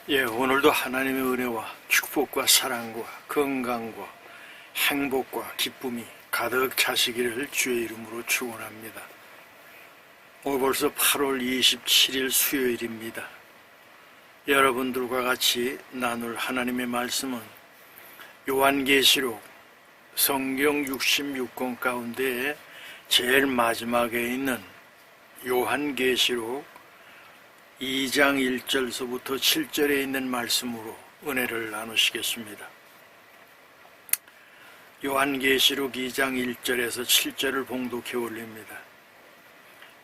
오늘도 하나님의 은혜와 축복과 사랑과 건강과 행복과 기쁨이 가득 차시기를 주의 이름으로 축원합니다. 오늘 벌써 8월 27일 수요일입니다. 여러분들과 같이 나눌 하나님의 말씀은 요한계시록 성경 66권 가운데 제일 마지막에 있는 요한계시록 2장 1절서부터 7절에 있는 말씀으로 은혜를 나누시겠습니다. 요한계시록 2장 1절에서 7절을 봉독해 올립니다.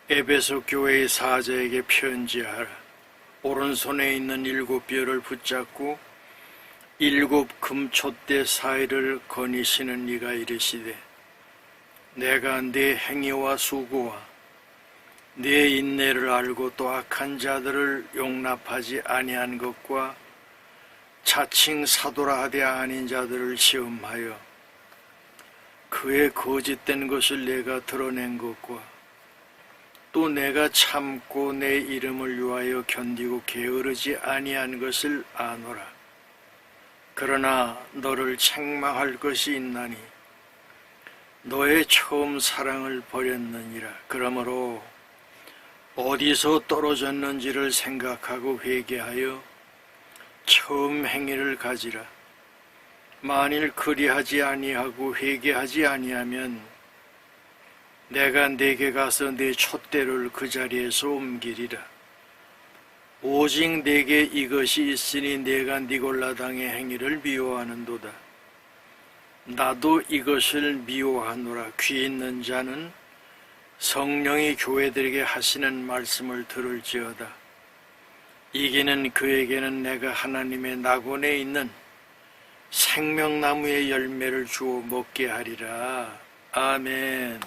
에베소 교회의 사자에게 편지하라. 오른손에 있는 7뼈를 붙잡고 7 금촛대 사이를 거니시는 이가 이르시되, 내가 네 행위와 수고와 네 인내를 알고 또 악한 자들을 용납하지 아니한 것과 자칭 사도라 하되 아닌 자들을 시험하여 그의 거짓된 것을 내가 드러낸 것과 또 내가 참고 내 이름을 위하여 견디고 게으르지 아니한 것을 아노라. 그러나 너를 책망할 것이 있나니 너의 처음 사랑을 버렸느니라. 그러므로 어디서 떨어졌는지를 생각하고 회개하여 처음 행위를 가지라. 만일 그리하지 아니하고 회개하지 아니하면 내가 네게 가서 네 촛대를 그 자리에서 옮기리라. 오직 네게 이것이 있으니 내가 니골라당의 행위를 미워하는도다. 나도 이것을 미워하노라. 귀 있는 자는 성령이 교회들에게 하시는 말씀을 들을지어다. 이기는 그에게는 내가 하나님의 낙원에 있는 생명나무의 열매를 주어 먹게 하리라. 아멘.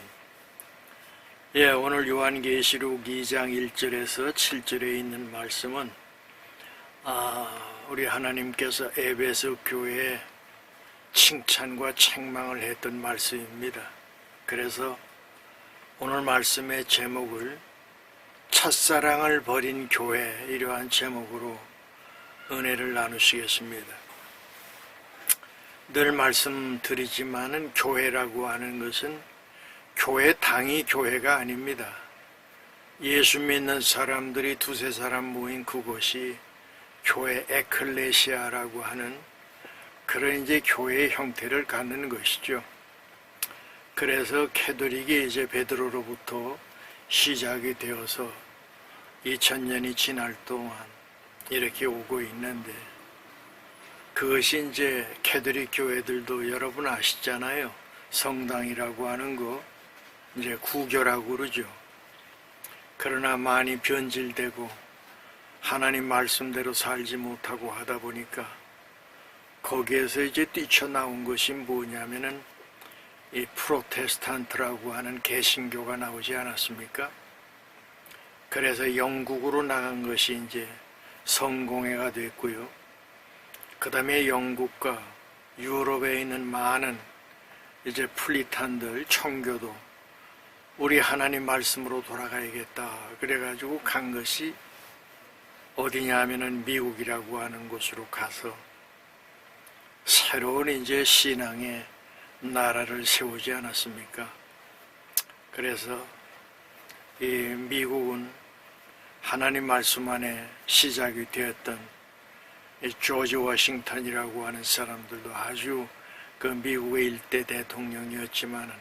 오늘 요한계시록 2장 1절에서 7절에 있는 말씀은 우리 하나님께서 에베소 교회에 칭찬과 책망을 했던 말씀입니다. 그래서 오늘 말씀의 제목을 첫사랑을 버린 교회, 이러한 제목으로 은혜를 나누시겠습니다. 늘 말씀드리지만은 교회라고 하는 것은 교회 당이 교회가 아닙니다. 예수 믿는 사람들이 두세 사람 모인 그곳이 교회 에클레시아라고 하는 그런 이제 교회의 형태를 갖는 것이죠. 그래서 캐톨릭이 이제 베드로로부터 시작이 되어서 2000년이 지날 동안 이렇게 오고 있는데, 그것이 이제 캐톨릭 교회들도 여러분 아시잖아요. 성당이라고 하는 거 이제 구교라고 그러죠. 그러나 많이 변질되고 하나님 말씀대로 살지 못하고 하다 보니까 거기에서 이제 뛰쳐나온 것이 뭐냐면은 이 프로테스탄트라고 하는 개신교가 나오지 않았습니까? 그래서 영국으로 나간 것이 이제 성공회가 됐고요. 그 다음에 영국과 유럽에 있는 많은 이제 플리탄들, 청교도 우리 하나님 말씀으로 돌아가야겠다. 그래가지고 간 것이 어디냐 하면은 미국이라고 하는 곳으로 가서 새로운 이제 신앙의 나라를 세우지 않았습니까? 그래서 이 미국은 하나님 말씀 안에 시작이 되었던 이 조지 워싱턴이라고 하는 사람들도 아주 그 미국의 일대 대통령이었지만은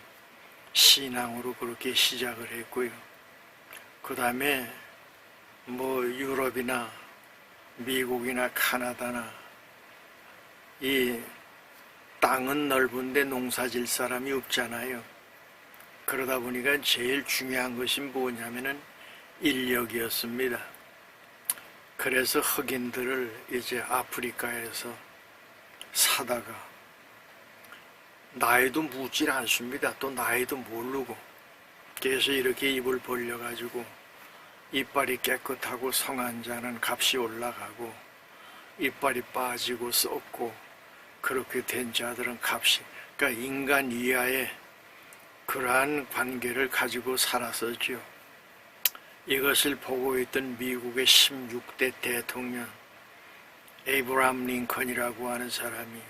신앙으로 그렇게 시작을 했고요. 그 다음에 뭐 유럽이나 미국이나 카나다나 이 땅은 넓은데 농사질 사람이 없잖아요. 그러다 보니까 제일 중요한 것이 뭐냐면은 인력이었습니다. 그래서 흑인들을 이제 아프리카에서 사다가 나이도 묻질 않습니다. 또 나이도 모르고 그래서 이렇게 입을 벌려가지고 이빨이 깨끗하고 성한 자는 값이 올라가고 이빨이 빠지고 썩고 그렇게 된 자들은 값이, 그러니까 인간 이하의 그러한 관계를 가지고 살았었죠. 이것을 보고 있던 미국의 16대 대통령 에이브라함 링컨이라고 하는 사람이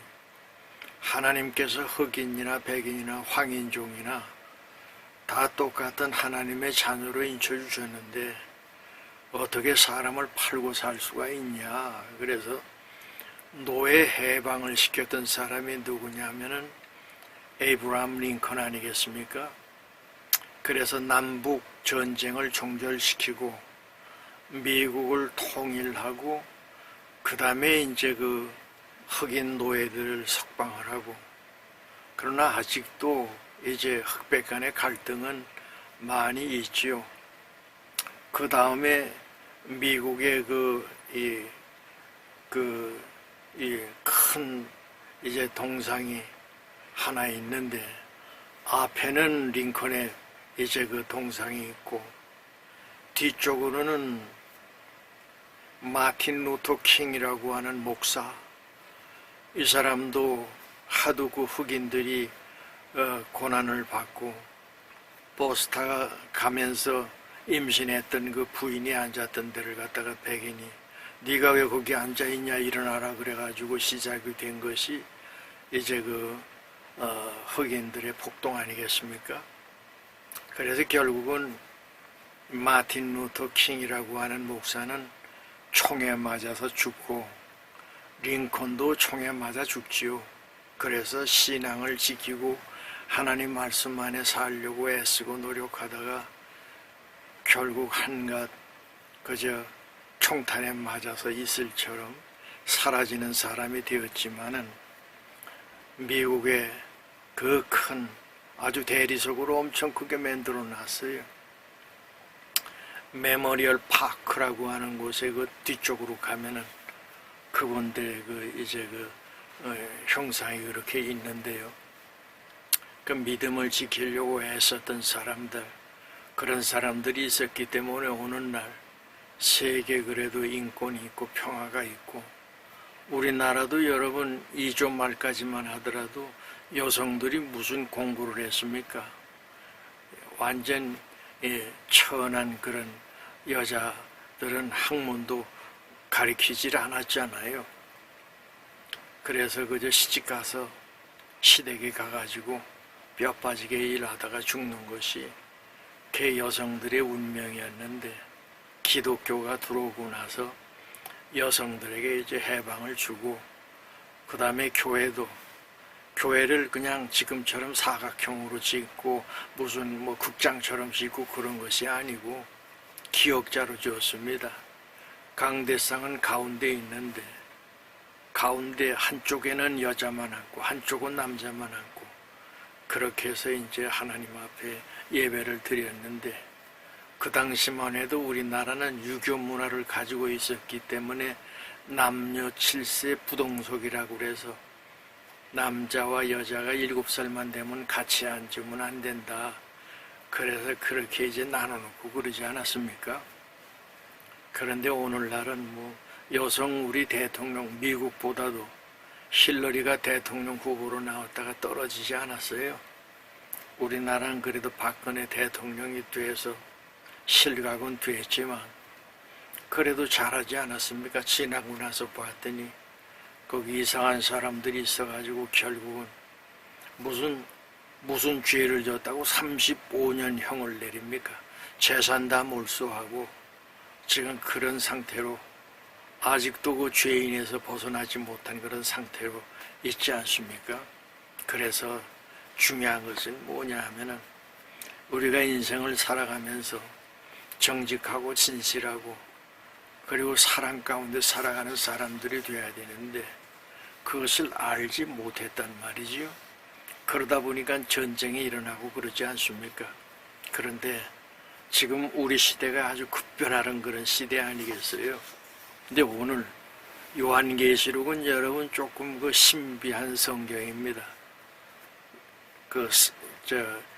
하나님께서 흑인이나 백인이나 황인종이나 다 똑같은 하나님의 자녀로 인쳐주셨는데 어떻게 사람을 팔고 살 수가 있냐. 그래서 노예 해방을 시켰던 사람이 누구냐면은 에이브라함 링컨 아니겠습니까? 그래서 남북 전쟁을 종결시키고 미국을 통일하고 그 다음에 이제 그 흑인 노예들을 석방을 하고, 그러나 아직도 이제 흑백 간의 갈등은 많이 있지요. 그 다음에 미국의 큰 이제 동상이 하나 있는데 앞에는 링컨의 이제 그 동상이 있고 뒤쪽으로는 마틴 루터 킹이라고 하는 목사, 이 사람도 하도 그 흑인들이 고난을 받고 버스 타가 가면서 임신했던 그 부인이 앉았던 데를 갖다가 백인이 네가 왜 거기 앉아있냐 일어나라 그래가지고 시작이 된 것이 이제 그 흑인들의 폭동 아니겠습니까? 그래서 결국은 마틴 루터 킹이라고 하는 목사는 총에 맞아서 죽고 링컨도 총에 맞아 죽지요. 그래서 신앙을 지키고 하나님 말씀 안에 살려고 애쓰고 노력하다가 결국 한갓 그저 총탄에 맞아서 이슬처럼 사라지는 사람이 되었지만은 미국의 그 큰 아주 대리석으로 엄청 크게 만들어 놨어요. 메모리얼 파크라고 하는 곳에 그 뒤쪽으로 가면은 그분들의 형상이 그렇게 있는데요. 그 믿음을 지키려고 애썼던 사람들, 그런 사람들이 있었기 때문에 오늘날 세계 그래도 인권이 있고 평화가 있고, 우리나라도 여러분 2조 말까지만 하더라도 여성들이 무슨 공부를 했습니까? 완전 천한 그런 여자들은 학문도 가르치질 않았잖아요. 그래서 그저 시집가서 시댁에 가가지고 뼈 빠지게 일하다가 죽는 것이 그 여성들의 운명이었는데, 기독교가 들어오고 나서 여성들에게 이제 해방을 주고, 그 다음에 교회를 그냥 지금처럼 사각형으로 짓고 무슨 뭐 극장처럼 짓고 그런 것이 아니고 기역자로 지었습니다. 강대상은 가운데 있는데 가운데 한쪽에는 여자만 앉고 한쪽은 남자만 앉고, 그렇게 해서 이제 하나님 앞에 예배를 드렸는데, 그 당시만 해도 우리나라는 유교 문화를 가지고 있었기 때문에 남녀 7세 부동석이라고 그래서 남자와 여자가 7살만 되면 같이 앉으면 안 된다. 그래서 그렇게 이제 나눠놓고 그러지 않았습니까? 그런데 오늘날은 뭐 여성 우리 대통령 미국보다도 힐러리가 대통령 후보로 나왔다가 떨어지지 않았어요. 우리나라는 그래도 박근혜 대통령이 돼서 실각은 됐지만 그래도 잘하지 않았습니까? 지나고 나서 봤더니 거기 이상한 사람들이 있어가지고 결국은 무슨 죄를 졌다고 35년 형을 내립니까? 재산 다 몰수하고 지금 그런 상태로 아직도 그 죄인에서 벗어나지 못한 그런 상태로 있지 않습니까? 그래서 중요한 것은 뭐냐 하면은 우리가 인생을 살아가면서 정직하고 진실하고 그리고 사랑 가운데 살아가는 사람들이 돼야 되는데 그것을 알지 못했단 말이지요. 그러다 보니까 전쟁이 일어나고 그러지 않습니까? 그런데 지금 우리 시대가 아주 급변하는 그런 시대 아니겠어요? 근데 오늘 요한계시록은 여러분 조금 그 신비한 성경입니다.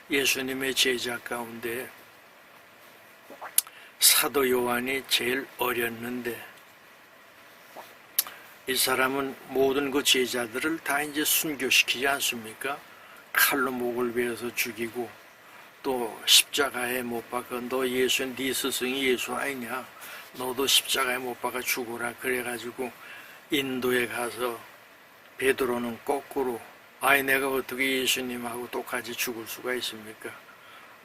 예수님의 제자 가운데 사도 요한이 제일 어렸는데, 이 사람은 모든 그 제자들을 다 이제 순교시키지 않습니까? 칼로 목을 베어서 죽이고 또 십자가에 못 박아 너 예수 네 스승이 예수 아니냐? 너도 십자가에 못 박아 죽어라. 그래가지고 인도에 가서 베드로는 거꾸로 아이 내가 어떻게 예수님하고 똑같이 죽을 수가 있습니까?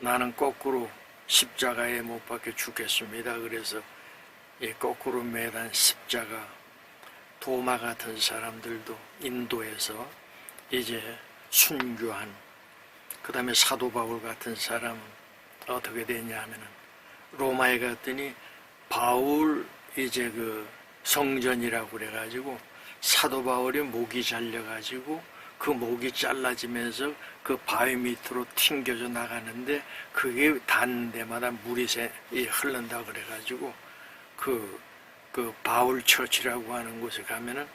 나는 거꾸로 십자가에 못 박혀 죽겠습니다. 그래서 거꾸로 매단 십자가 도마 같은 사람들도 인도에서 이제 순교한, 그 다음에 사도 바울 같은 사람은 어떻게 되냐 하면은 로마에 갔더니 바울 이제 그 성전이라고 그래가지고 사도 바울이 목이 잘려가지고 그 목이 잘라지면서 그 바위 밑으로 튕겨져 나가는데 그게 닿는 데마다 물이 흐른다 그래가지고 그 바울 처치라고 하는 곳에 가면은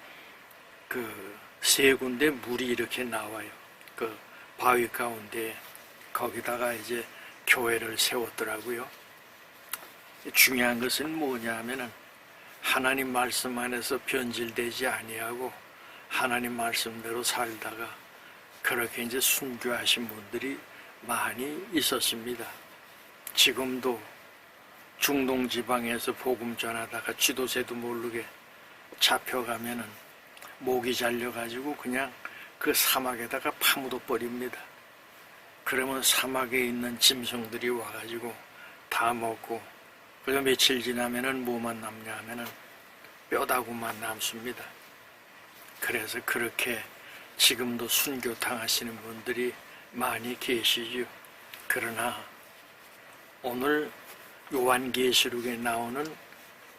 그 세 군데 물이 이렇게 나와요. 그 바위 가운데 거기다가 이제 교회를 세웠더라고요. 중요한 것은 뭐냐 하면은 하나님 말씀 안에서 변질되지 아니하고 하나님 말씀대로 살다가 그렇게 이제 순교하신 분들이 많이 있었습니다. 지금도 중동 지방에서 복음 전하다가 지도새도 모르게 잡혀가면은 목이 잘려가지고 그냥 그 사막에다가 파묻어 버립니다. 그러면 사막에 있는 짐승들이 와가지고 다 먹고, 그리고 며칠 지나면은 뭐만 남냐 하면은 뼈다구만 남습니다. 그래서 그렇게 지금도 순교 당하시는 분들이 많이 계시죠. 그러나 오늘 요한계시록에 나오는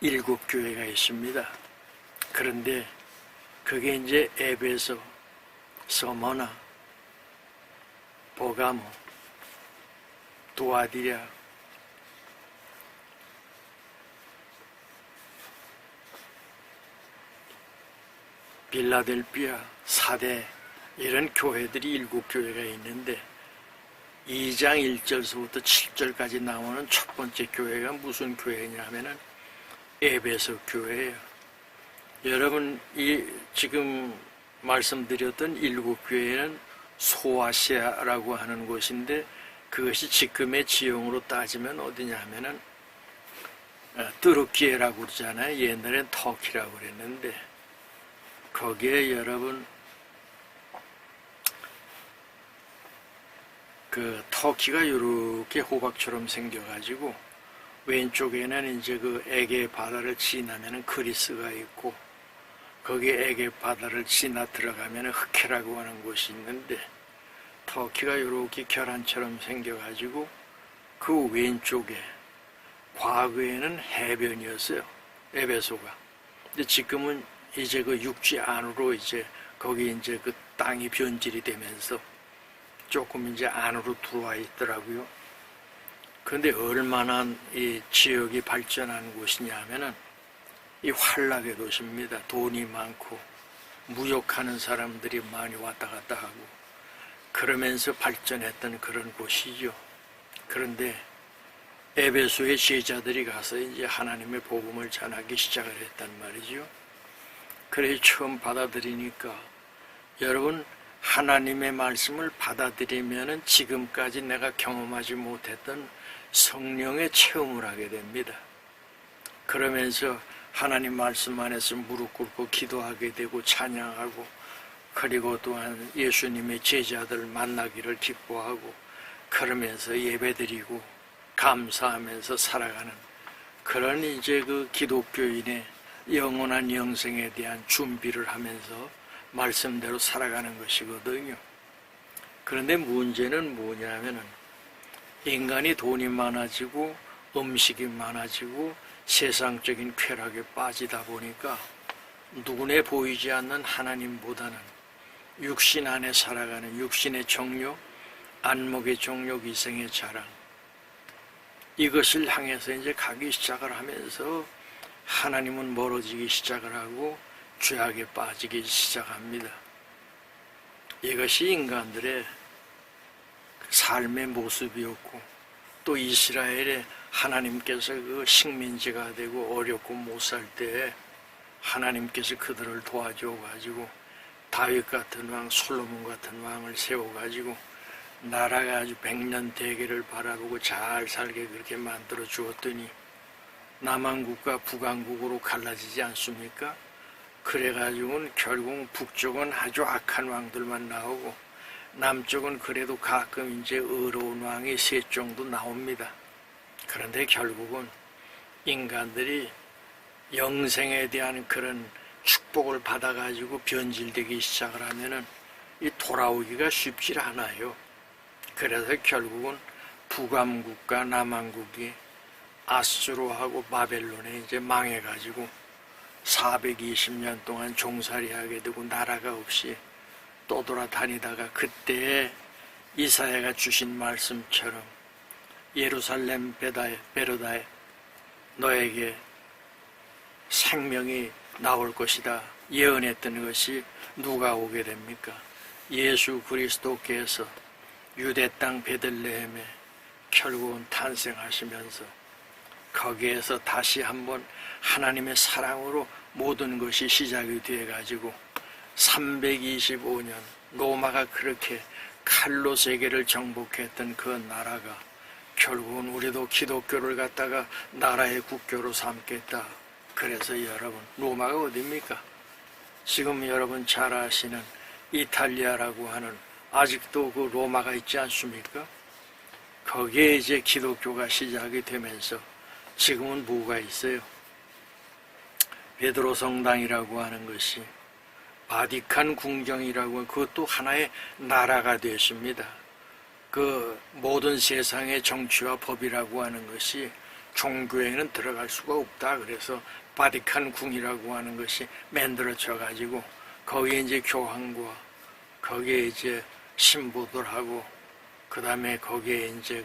7교회가 있습니다. 그런데 그게 이제 에베소, 서머나, 보가모, 두아디랴, 빌라델피아, 사대, 이런 교회들이 7교회가 있는데 2장 1절서부터 7절까지 나오는 첫 번째 교회가 무슨 교회냐 하면은 에베소 교회예요. 여러분, 이 지금 말씀드렸던 7교회는 소아시아라고 하는 곳인데 그것이 지금의 지형으로 따지면 어디냐 하면은 뚜르키예라고 그러잖아요. 옛날엔 터키라고 그랬는데 거기에 여러분 그 터키가 이렇게 호박처럼 생겨가지고 왼쪽에는 이제 그 에게 바다를 지나면은 그리스가 있고 거기에 에게 바다를 지나 들어가면은 흑해라고 하는 곳이 있는데 터키가 이렇게 계란처럼 생겨가지고 그 왼쪽에 과거에는 해변이었어요. 에베소가. 근데 지금은 이제 그 육지 안으로 이제 거기 이제 그 땅이 변질이 되면서 조금 이제 안으로 들어와 있더라고요. 그런데 얼마나 이 지역이 발전한 곳이냐 하면은 이 환락의 도시입니다. 돈이 많고 무역하는 사람들이 많이 왔다 갔다 하고 그러면서 발전했던 그런 곳이죠. 그런데 에베소의 제자들이 가서 이제 하나님의 복음을 전하기 시작을 했단 말이죠. 그래 처음 받아들이니까 여러분 하나님의 말씀을 받아들이면은 지금까지 내가 경험하지 못했던 성령의 체험을 하게 됩니다. 그러면서 하나님 말씀 안에서 무릎 꿇고 기도하게 되고 찬양하고 그리고 또한 예수님의 제자들 만나기를 기뻐하고 그러면서 예배드리고 감사하면서 살아가는 그런 이제 그 기독교인의 영원한 영생에 대한 준비를 하면서 말씀대로 살아가는 것이거든요. 그런데 문제는 뭐냐면은 인간이 돈이 많아지고 음식이 많아지고 세상적인 쾌락에 빠지다 보니까 눈에 보이지 않는 하나님보다는 육신 안에 살아가는 육신의 정욕, 안목의 정욕, 이생의 자랑 이것을 향해서 이제 가기 시작을 하면서 하나님은 멀어지기 시작을 하고 죄악에 빠지기 시작합니다. 이것이 인간들의 삶의 모습이었고 또 이스라엘에 하나님께서 그 식민지가 되고 어렵고 못 살 때에 하나님께서 그들을 도와줘 가지고 다윗 같은 왕, 솔로몬 같은 왕을 세워 가지고 나라가 아주 백년 대계를 바라보고 잘 살게 그렇게 만들어 주었더니 남한국과 북한국으로 갈라지지 않습니까? 그래가지고는 결국 북쪽은 아주 악한 왕들만 나오고 남쪽은 그래도 가끔 이제 의로운 왕이 셋 정도 나옵니다. 그런데 결국은 인간들이 영생에 대한 그런 축복을 받아가지고 변질되기 시작을 하면은 이 돌아오기가 쉽지 않아요. 그래서 결국은 북왕국과 남왕국이 아수르하고 바벨론에 이제 망해가지고 420년 동안 종살이하게 되고 나라가 없이 떠돌아다니다가 그때 이사야가 주신 말씀처럼 예루살렘 베로다에 너에게 생명이 나올 것이다 예언했던 것이 누가 오게 됩니까? 예수 그리스도께서 유대 땅 베들레헴에 결국은 탄생하시면서 거기에서 다시 한번 하나님의 사랑으로 모든 것이 시작이 되어 가지고 325년 로마가 그렇게 칼로 세계를 정복했던 그 나라가 결국은 우리도 기독교를 갖다가 나라의 국교로 삼겠다. 그래서 여러분 로마가 어디입니까? 지금 여러분 잘 아시는 이탈리아라고 하는 아직도 그 로마가 있지 않습니까? 거기에 이제 기독교가 시작이 되면서 지금은 뭐가 있어요? 베드로 성당이라고 하는 것이 바티칸 궁정이라고 그것도 하나의 나라가 되었습니다. 그 모든 세상의 정치와 법이라고 하는 것이 종교에는 들어갈 수가 없다. 그래서 바티칸 궁이라고 하는 것이 만들어져 가지고 거기에 이제 교황과 거기에 이제 신부들하고 그 다음에 거기에 이제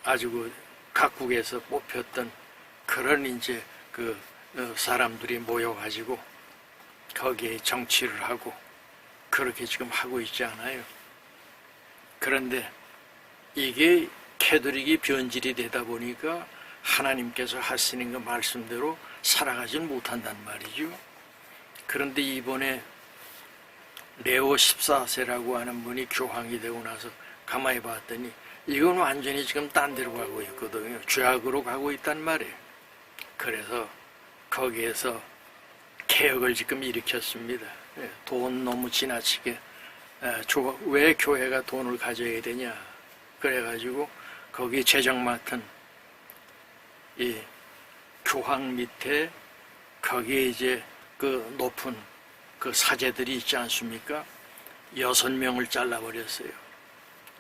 아주 그 각국에서 뽑혔던 그런 이제 사람들이 모여가지고 거기에 정치를 하고 그렇게 지금 하고 있지 않아요. 그런데 이게 캐톨릭이 변질이 되다 보니까 하나님께서 하시는 그 말씀대로 살아가지 못한단 말이죠. 그런데 이번에 레오 14세라고 하는 분이 교황이 되고 나서 가만히 봤더니 이건 완전히 지금 딴 데로 가고 있거든요. 죄악으로 가고 있단 말이에요. 그래서 거기에서 개혁을 지금 일으켰습니다. 돈 너무 지나치게 왜 교회가 돈을 가져야 되냐 그래가지고 거기 재정 맡은 이 교황 밑에 거기에 이제 그 높은 그 사제들이 있지 않습니까? 6명을 잘라버렸어요.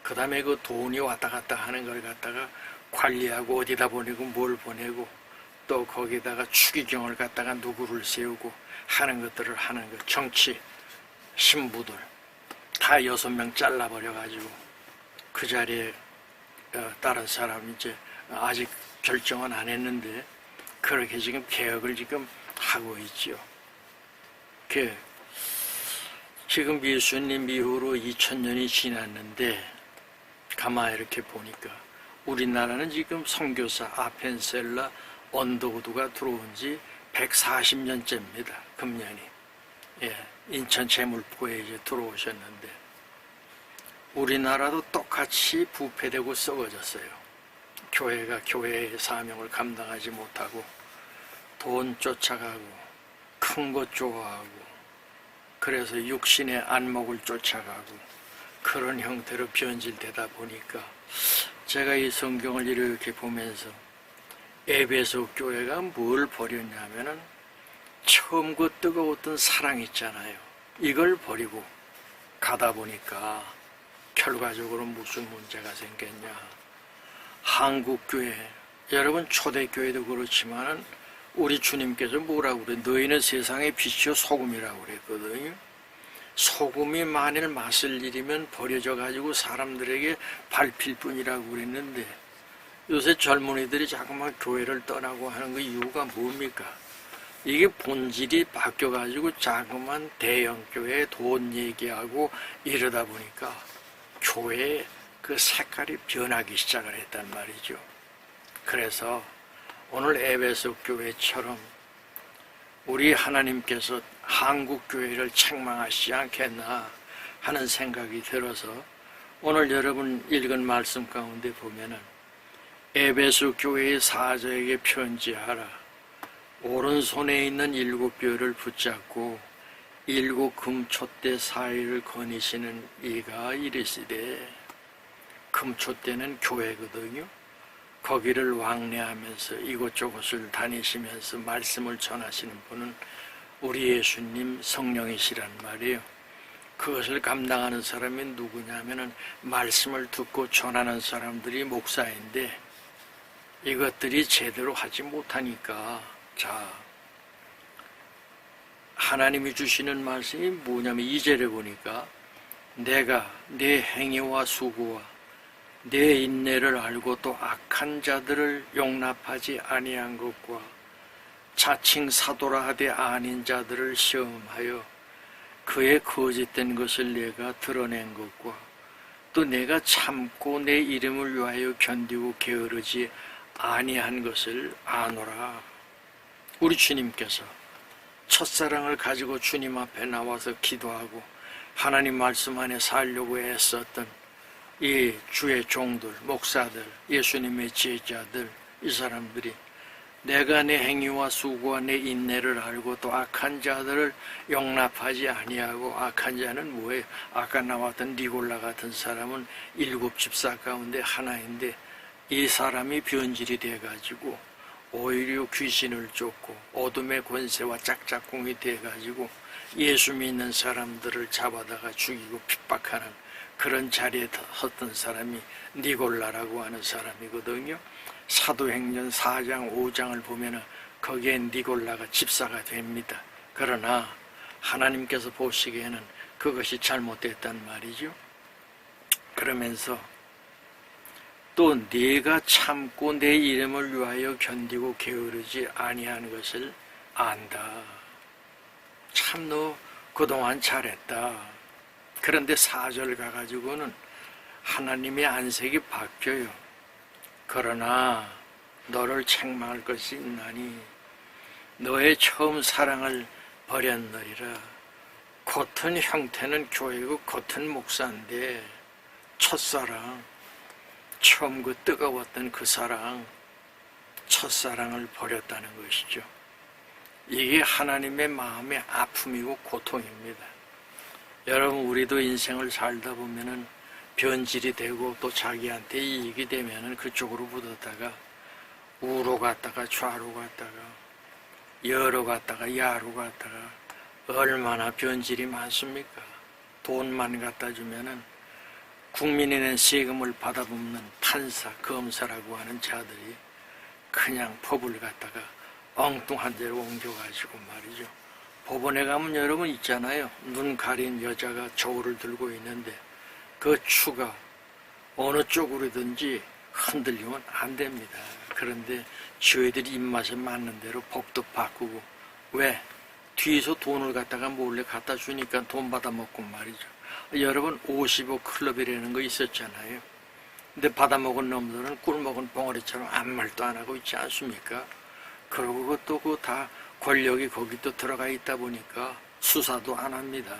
그 다음에 그 돈이 왔다 갔다 하는 걸 갖다가 관리하고 어디다 보내고 뭘 보내고 또 거기다가 추기경을 갖다가 누구를 세우고 하는 것들을 하는 것, 정치 신부들 다 6명 잘라버려가지고 그 자리에 다른 사람이 이제 아직 결정은 안 했는데 그렇게 지금 개혁을 지금 하고 있지요. 지금 예수님 이후로 2000년이 지났는데 가만히 이렇게 보니까 우리나라는 지금 선교사 아펜셀라 언더우드가 들어온 지 140년째입니다. 금년이. 인천 제물포에 이제 들어오셨는데 우리나라도 똑같이 부패되고 썩어졌어요. 교회가 교회의 사명을 감당하지 못하고 돈 쫓아가고 큰 것 좋아하고 그래서 육신의 안목을 쫓아가고 그런 형태로 변질되다 보니까 제가 이 성경을 이렇게 보면서 에베소 교회가 뭘 버렸냐면은 처음 그 뜨거웠던 사랑 있잖아요. 이걸 버리고 가다 보니까 결과적으로 무슨 문제가 생겼냐. 한국교회, 여러분 초대교회도 그렇지만은 우리 주님께서 뭐라고 그래? 너희는 세상의 빛이요 소금이라고 그랬거든요. 소금이 만일 맛을 잃으면 버려져 가지고 사람들에게 밟힐 뿐이라고 그랬는데 요새 젊은이들이 자꾸만 교회를 떠나고 하는 그 이유가 뭡니까? 이게 본질이 바뀌어 가지고 자꾸만 대형교회에 돈 얘기하고 이러다 보니까 교회의 그 색깔이 변하기 시작을 했단 말이죠. 그래서 오늘 에베소 교회처럼 우리 하나님께서 한국교회를 책망하시지 않겠나 하는 생각이 들어서 오늘 여러분 읽은 말씀 가운데 보면은 에베소 교회의 사자에게 편지하라. 오른손에 있는 7뼈를 붙잡고 7금촛대 사이를 거니시는 이가 이르시되, 금촛대는 교회거든요. 거기를 왕래하면서 이곳저곳을 다니시면서 말씀을 전하시는 분은 우리 예수님 성령이시란 말이에요. 그것을 감당하는 사람이 누구냐면은 말씀을 듣고 전하는 사람들이 목사인데, 이것들이 제대로 하지 못하니까, 자, 하나님이 주시는 말씀이 뭐냐면 2절에 보니까 내가 내 행위와 수고와 내 인내를 알고 또 악한 자들을 용납하지 아니한 것과 자칭 사도라 하되 아닌 자들을 시험하여 그의 거짓된 것을 내가 드러낸 것과 또 내가 참고 내 이름을 위하여 견디고 게으르지 아니한 것을 아노라. 우리 주님께서 첫사랑을 가지고 주님 앞에 나와서 기도하고 하나님 말씀 안에 살려고 애썼던 이 주의 종들, 목사들, 예수님의 제자들, 이 사람들이 내가 내 행위와 수고와 내 인내를 알고 또 악한 자들을 용납하지 아니하고, 악한 자는 뭐예요? 아까 나왔던 니골라 같은 사람은 7 집사 가운데 하나인데, 이 사람이 변질이 돼가지고 오히려 귀신을 쫓고 어둠의 권세와 짝짝꿍이 돼가지고 예수 믿는 사람들을 잡아다가 죽이고 핍박하는 그런 자리에 섰던 사람이 니골라라고 하는 사람이거든요. 사도행전 4장 5장을 보면은 거기에 니골라가 집사가 됩니다. 그러나 하나님께서 보시기에는 그것이 잘못됐단 말이죠. 그러면서 또 네가 참고 내 이름을 위하여 견디고 게으르지 아니한 것을 안다. 참 너 그동안 잘했다. 그런데 4절 가가지고는 하나님의 안색이 바뀌어요. 그러나 너를 책망할 것이 있나니 너의 처음 사랑을 버렸느니라. 겉은 형태는 교회고 겉은 목사인데 첫사랑, 처음 그 뜨거웠던 그 사랑, 첫사랑을 버렸다는 것이죠. 이게 하나님의 마음의 아픔이고 고통입니다. 여러분, 우리도 인생을 살다 보면은 변질이 되고 또 자기한테 이익이 되면은 그쪽으로 묻었다가 우로 갔다가 좌로 갔다가 여로 갔다가 야로 갔다가 얼마나 변질이 많습니까? 돈만 갖다 주면은 국민이 낸 세금을 받아먹는 판사, 검사라고 하는 자들이 그냥 법을 갖다가 엉뚱한 데로 옮겨가지고 말이죠. 법원에 가면 여러분 있잖아요. 눈 가린 여자가 저울을 들고 있는데 그 추가 어느 쪽으로든지 흔들리면 안 됩니다. 그런데 저희들이 입맛에 맞는 대로 법도 바꾸고, 왜? 뒤에서 돈을 갖다가 몰래 갖다 주니까 돈 받아먹고 말이죠. 여러분 55 클럽이라는 거 있었잖아요. 근데 받아먹은 놈들은 꿀먹은 벙어리처럼 아무 말도 안 하고 있지 않습니까? 그러고 그것도 그 다 권력이 거기 또 들어가 있다 보니까 수사도 안 합니다.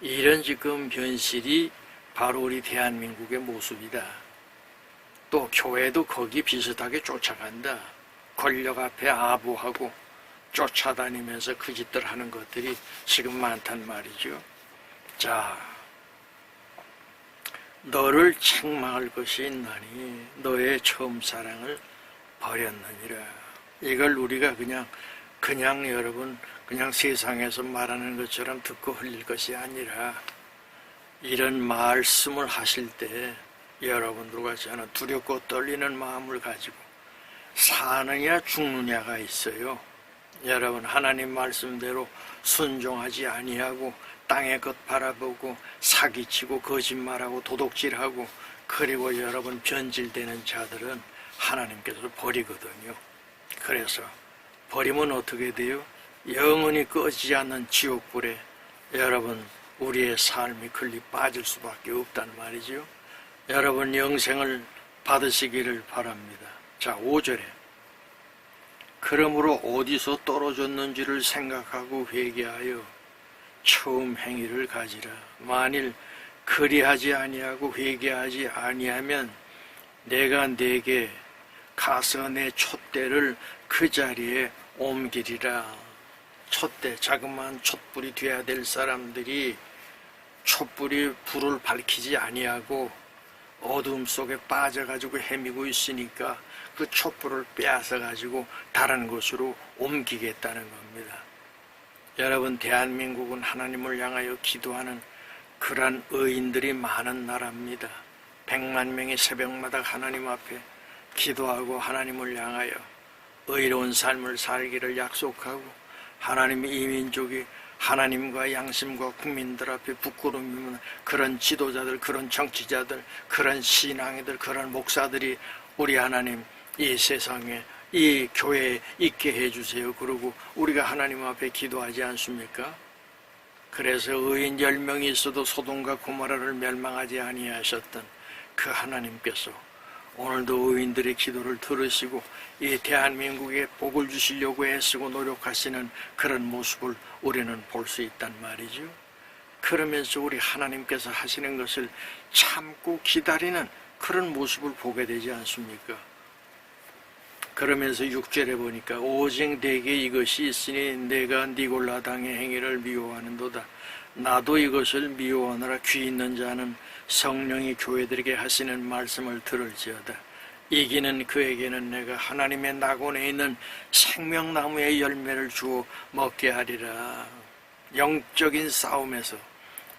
이런 지금 현실이 바로 우리 대한민국의 모습이다. 또 교회도 거기 비슷하게 쫓아간다. 권력 앞에 아부하고 쫓아다니면서 그 짓들 하는 것들이 지금 많단 말이죠. 자, 너를 책망할 것이 있나니 너의 처음 사랑을 버렸느니라. 이걸 우리가 그냥 여러분 그냥 세상에서 말하는 것처럼 듣고 흘릴 것이 아니라, 이런 말씀을 하실 때 여러분들과 저는 두렵고 떨리는 마음을 가지고 사느냐 죽느냐가 있어요. 여러분, 하나님 말씀대로 순종하지 아니하고 땅의 것 바라보고 사기치고 거짓말하고 도둑질하고, 그리고 여러분 변질되는 자들은 하나님께서 버리거든요. 그래서 버리면 어떻게 돼요? 영원히 꺼지지 않는 지옥불에 여러분 우리의 삶이 걸리 빠질 수밖에 없단 말이죠. 여러분 영생을 받으시기를 바랍니다. 자, 5절에 그러므로 어디서 떨어졌는지를 생각하고 회개하여 처음 행위를 가지라. 만일 그리하지 아니하고 회개하지 아니하면 내가 네게 가서 내 촛대를 그 자리에 옮기리라. 촛대, 자그마한 촛불이 되어야 될 사람들이 촛불이 불을 밝히지 아니하고 어둠 속에 빠져가지고 헤매고 있으니까 그 촛불을 빼앗아가지고 다른 곳으로 옮기겠다는 겁니다. 여러분, 대한민국은 하나님을 향하여 기도하는 그러한 의인들이 많은 나라입니다. 100만 명이 새벽마다 하나님 앞에 기도하고 하나님을 향하여 의로운 삶을 살기를 약속하고, 하나님이 이 민족이 하나님과 양심과 국민들 앞에 부끄러움이 없는 그런 지도자들, 그런 정치자들, 그런 신앙이들, 그런 목사들이 우리 하나님 이 세상에 이 교회에 있게 해주세요. 그러고 우리가 하나님 앞에 기도하지 않습니까? 그래서 의인 10명이 있어도 소돔과 고모라를 멸망하지 아니하셨던 그 하나님께서 오늘도 의인들의 기도를 들으시고 이 대한민국에 복을 주시려고 애쓰고 노력하시는 그런 모습을 우리는 볼 수 있단 말이죠. 그러면서 우리 하나님께서 하시는 것을 참고 기다리는 그런 모습을 보게 되지 않습니까? 그러면서 6절에 보니까 오직 내게 이것이 있으니 내가 니골라 당의 행위를 미워하는도다. 나도 이것을 미워하느라 귀 있는 자는 성령이 교회들에게 하시는 말씀을 들을지어다. 이기는 그에게는 내가 하나님의 낙원에 있는 생명나무의 열매를 주어 먹게 하리라. 영적인 싸움에서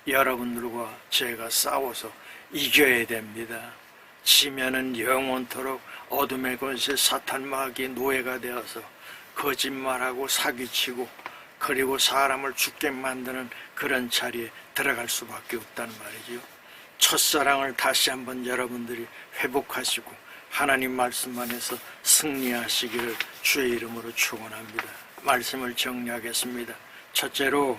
여러분들과 제가 싸워서 이겨야 됩니다. 지면은 영원토록 어둠의 권세 사탄 마귀의 노예가 되어서 거짓말하고 사기치고 그리고 사람을 죽게 만드는 그런 자리에 들어갈 수밖에 없단 말이죠. 첫사랑을 다시 한번 여러분들이 회복하시고 하나님 말씀 안에서 승리하시기를 주의 이름으로 축원합니다. 말씀을 정리하겠습니다. 첫째로,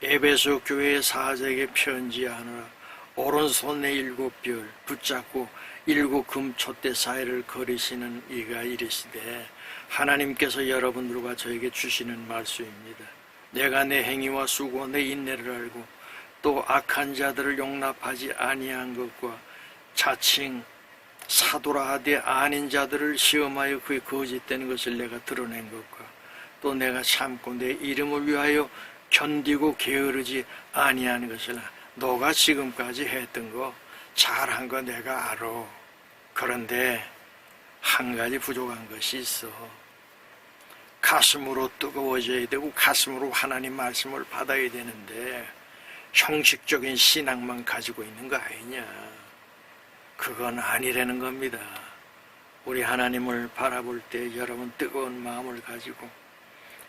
에베소 교회의 사제에게 편지하노라. 오른손에 7별 붙잡고 7 금촛대 사이를 거리시는 이가 이르시되, 하나님께서 여러분들과 저에게 주시는 말씀입니다. 내가 내 행위와 수고 내 인내를 알고 또 악한 자들을 용납하지 아니한 것과 자칭 사도라 하되 아닌 자들을 시험하여 그의 거짓된 것을 내가 드러낸 것과 또 내가 참고 내 이름을 위하여 견디고 게으르지 아니한 것을 너가 지금까지 했던 거 잘한 거 내가 알아. 그런데 한 가지 부족한 것이 있어. 가슴으로 뜨거워져야 되고 가슴으로 하나님 말씀을 받아야 되는데 형식적인 신앙만 가지고 있는 거 아니냐. 그건 아니라는 겁니다. 우리 하나님을 바라볼 때 여러분 뜨거운 마음을 가지고,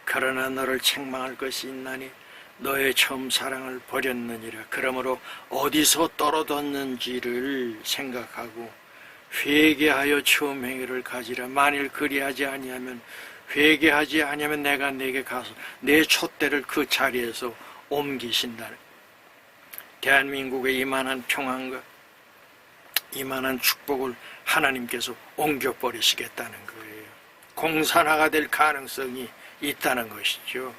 그러나 너를 책망할 것이 있나니 너의 처음 사랑을 버렸느니라. 그러므로 어디서 떨어졌는지를 생각하고 회개하여 처음 행위를 가지라. 만일 그리하지 아니하면 회개하지 아니하면 내가 네게 가서 내 촛대를 그 자리에서 옮기신다. 대한민국에 이만한 평안과 이만한 축복을 하나님께서 옮겨버리시겠다는 거예요. 공산화가 될 가능성이 있다는 것이죠.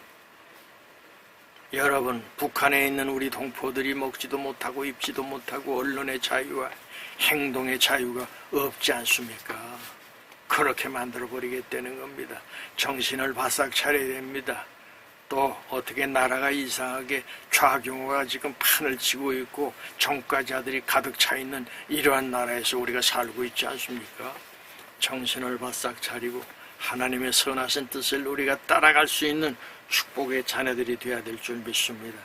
여러분, 북한에 있는 우리 동포들이 먹지도 못하고 입지도 못하고 언론의 자유와 행동의 자유가 없지 않습니까? 그렇게 만들어버리겠다는 겁니다. 정신을 바싹 차려야 됩니다. 또 어떻게 나라가 이상하게 좌경화가 지금 판을 치고 있고 정과자들이 가득 차 있는 이러한 나라에서 우리가 살고 있지 않습니까? 정신을 바싹 차리고 하나님의 선하신 뜻을 우리가 따라갈 수 있는 축복의 자녀들이 되어야 될 줄 믿습니다.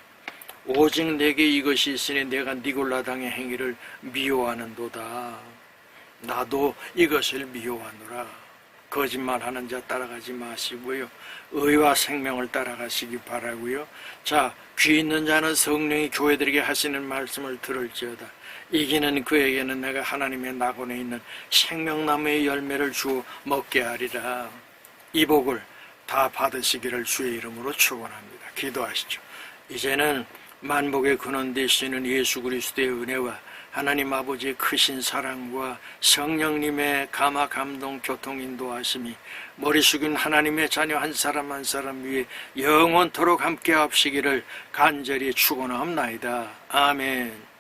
오직 내게 이것이 있으니 내가 니골라 당의 행위를 미워하는도다. 나도 이것을 미워하노라. 거짓말하는 자 따라가지 마시고요. 의와 생명을 따라가시기 바라고요. 자, 귀 있는 자는 성령이 교회들에게 하시는 말씀을 들을지어다. 이기는 그에게는 내가 하나님의 낙원에 있는 생명나무의 열매를 주어 먹게 하리라. 이 복을 다 받으시기를 주의 이름으로 축원합니다. 기도하시죠. 이제는 만복의 근원 되시는 예수 그리스도의 은혜와 하나님 아버지의 크신 사랑과 성령님의 감화 감동 교통 인도하심이 머리 숙인 하나님의 자녀 한 사람 한 사람 위에 영원토록 함께 하시기를 간절히 축원하옵나이다. 아멘.